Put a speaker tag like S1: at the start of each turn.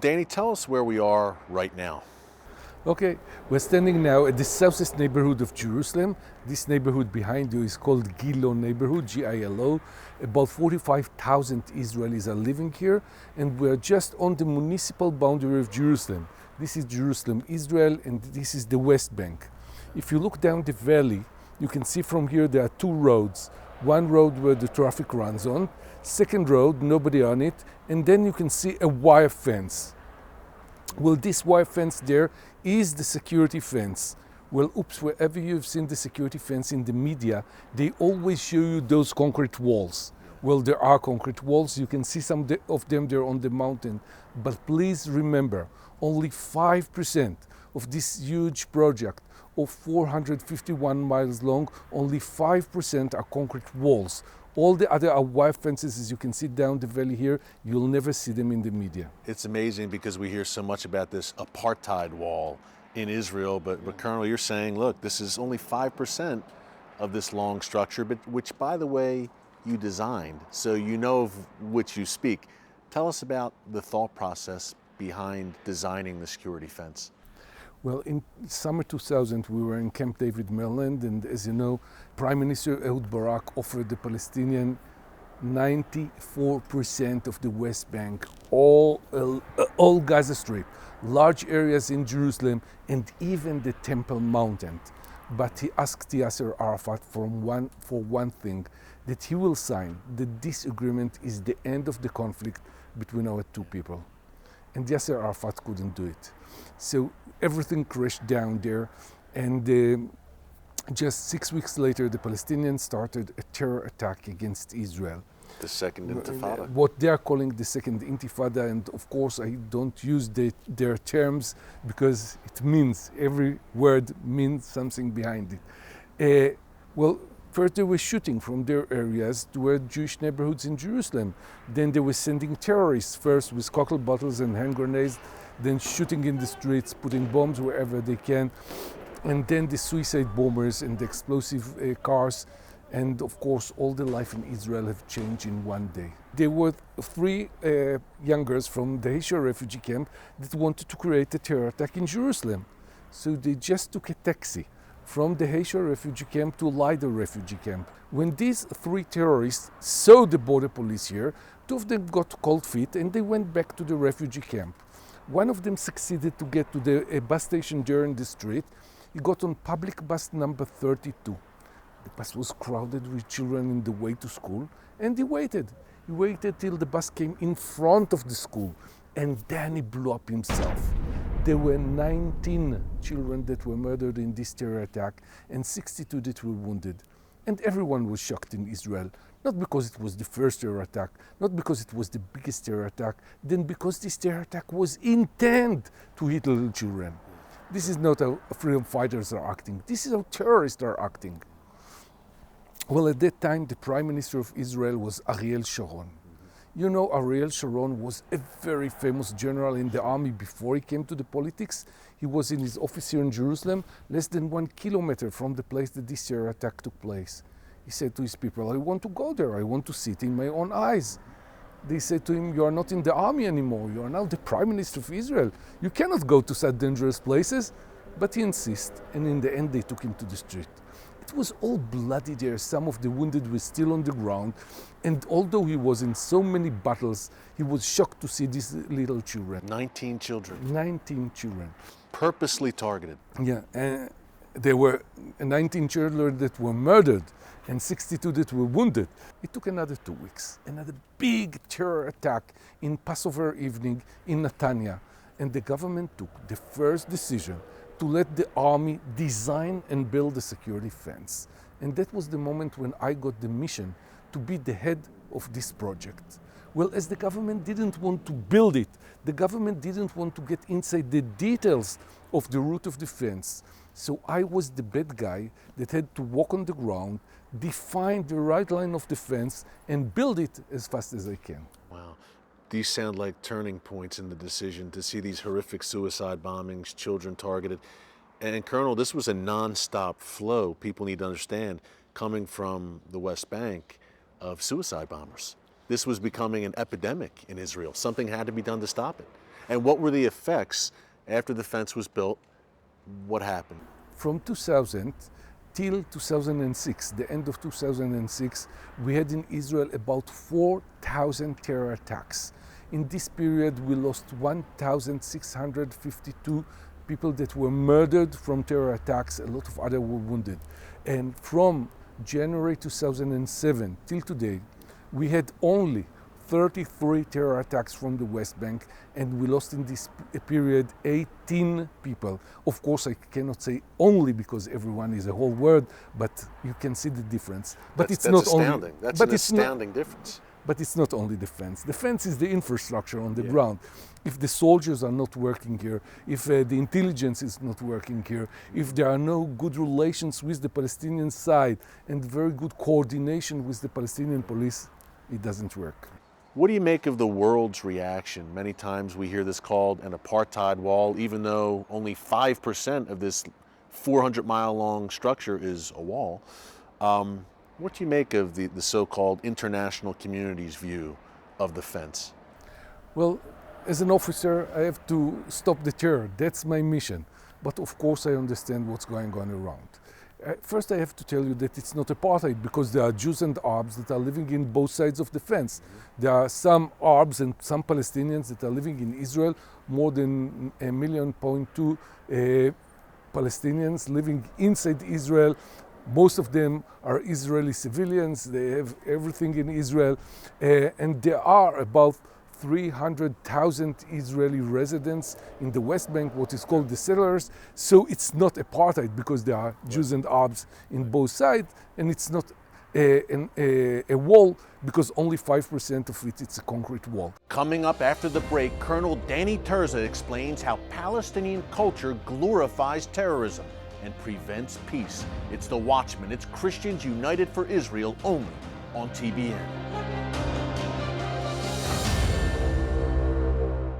S1: Danny, tell us where we are right now.
S2: Okay, we're standing now at the southeast neighborhood of Jerusalem. This neighborhood behind you is called Gilo neighborhood, Gilo. About 45,000 Israelis are living here, and we're just on the municipal boundary of Jerusalem. This is Jerusalem, Israel, and this is the West Bank. If you look down the valley, you can see from here there are two roads. One road where the traffic runs on, second road, nobody on it, and then you can see a wire fence. Well, this wire fence there is the security fence. Well, oops, wherever you've seen the security fence in the media, they always show you those concrete walls. Well, there are concrete walls. You can see some of them there on the mountain. But please remember, only 5% of this huge project of 451 miles long, only 5% are concrete walls. All the other are wire fences, as you can see down the valley here. You'll never see them in the media.
S1: It's amazing because we hear so much about this apartheid wall in Israel, but currently you're saying, look, this is only 5% of this long structure, but which, by the way, you designed, so you know of which you speak. Tell us about the thought process behind designing the security fence.
S2: Well, in summer 2000, we were in Camp David, Maryland, and as you know, Prime Minister Ehud Barak offered the Palestinian 94% of the West Bank, all Gaza Strip, large areas in Jerusalem, and even the Temple Mountain. But he asked Yasser Arafat for one thing, that he will sign that this agreement is the end of the conflict between our two people. And Yasser Arafat couldn't do it. So everything crashed down there, and just 6 weeks later, the Palestinians started a terror attack against Israel.
S1: The second intifada.
S2: What they are calling the second intifada, and of course I don't use their terms because it means, every word means something behind it. Well, first they were shooting from their areas toward Jewish neighborhoods in Jerusalem. Then they were sending terrorists, first with cocktail bottles and hand grenades, then shooting in the streets, putting bombs wherever they can, and then the suicide bombers and the explosive cars. And of course, all the life in Israel have changed in one day. There were three young girls from the Haitian refugee camp that wanted to create a terror attack in Jerusalem. So they just took a taxi from the Haitian refugee camp to Lida refugee camp. When these three terrorists saw the border police here, two of them got cold feet and they went back to the refugee camp. One of them succeeded to get to the bus station there in the street. He got on public bus number 32. The bus was crowded with children in the way to school, and he waited. He waited till the bus came in front of the school, and then he blew up himself. There were 19 children that were murdered in this terror attack, and 62 that were wounded. And everyone was shocked in Israel, not because it was the first terror attack, not because it was the biggest terror attack, then because this terror attack was intended to hit little children. This is not how freedom fighters are acting. This is how terrorists are acting. Well, at that time, the Prime Minister of Israel was Ariel Sharon. You know, Ariel Sharon was a very famous general in the army before he came to the politics. He was in his office here in Jerusalem, less than 1 kilometer from the place that this terror attack took place. He said to his people, I want to go there. I want to see it in my own eyes. They said to him, you are not in the army anymore. You are now the Prime Minister of Israel. You cannot go to such dangerous places. But he insisted, and in the end they took him to the street. It was all bloody there. Some of the wounded were still on the ground. And although he was in so many battles, he was shocked to see these little children.
S1: 19 children.
S2: 19 children.
S1: Purposely targeted.
S2: Yeah, and there were 19 children that were murdered and 62 that were wounded. It took another 2 weeks. Another big terror attack in Passover evening in Netanya. And the government took the first decision to let the army design and build a security fence. And that was the moment when I got the mission to be the head of this project. Well, as the government didn't want to build it, the government didn't want to get inside the details of the route of the fence. So I was the bad guy that had to walk on the ground, define the right line of the fence, and build it as fast as I can.
S1: Wow. These sound like turning points in the decision to see these horrific suicide bombings, children targeted. And Colonel, this was a non-stop flow, people need to understand, coming from the West Bank of suicide bombers. This was becoming an epidemic in Israel. Something had to be done to stop it. And what were the effects after the fence was built? What happened?
S2: From 2000 till 2006, the end of 2006, we had in Israel about 4,000 terror attacks. In this period, we lost 1,652 people that were murdered from terror attacks. A lot of others were wounded. And from January 2007 till today, we had only 33 terror attacks from the West Bank, and we lost in this period 18 people. Of course, I cannot say only because everyone is a whole word, but you can see the difference. But
S1: That's
S2: it's not
S1: astounding.
S2: only.
S1: That's
S2: but
S1: an
S2: it's not-
S1: astounding difference.
S2: But it's not only the fence. The fence is the infrastructure on the ground. If the soldiers are not working here, if the intelligence is not working here, if there are no good relations with the Palestinian side and very good coordination with the Palestinian police, it doesn't work.
S1: What do you make of the world's reaction? Many times we hear this called an apartheid wall, even though only 5% of this 400-mile-long structure is a wall. What do you make of the so-called international community's view of the fence?
S2: Well, as an officer, I have to stop the terror. That's my mission. But of course, I understand what's going on around. First, I have to tell you that it's not apartheid because there are Jews and Arabs that are living in both sides of the fence. There are some Arabs and some Palestinians that are living in Israel, more than 1.2 million Palestinians living inside Israel. Most of them are Israeli civilians. They have everything in Israel. And there are about 300,000 Israeli residents in the West Bank, what is called the settlers. So it's not apartheid because there are Jews and Arabs in both sides, and it's not a wall because only 5% of it's a concrete wall.
S1: Coming up after the break, Colonel Danny Terza explains how Palestinian culture glorifies terrorism and prevents peace. It's The Watchman. It's Christians United for Israel only on TBN.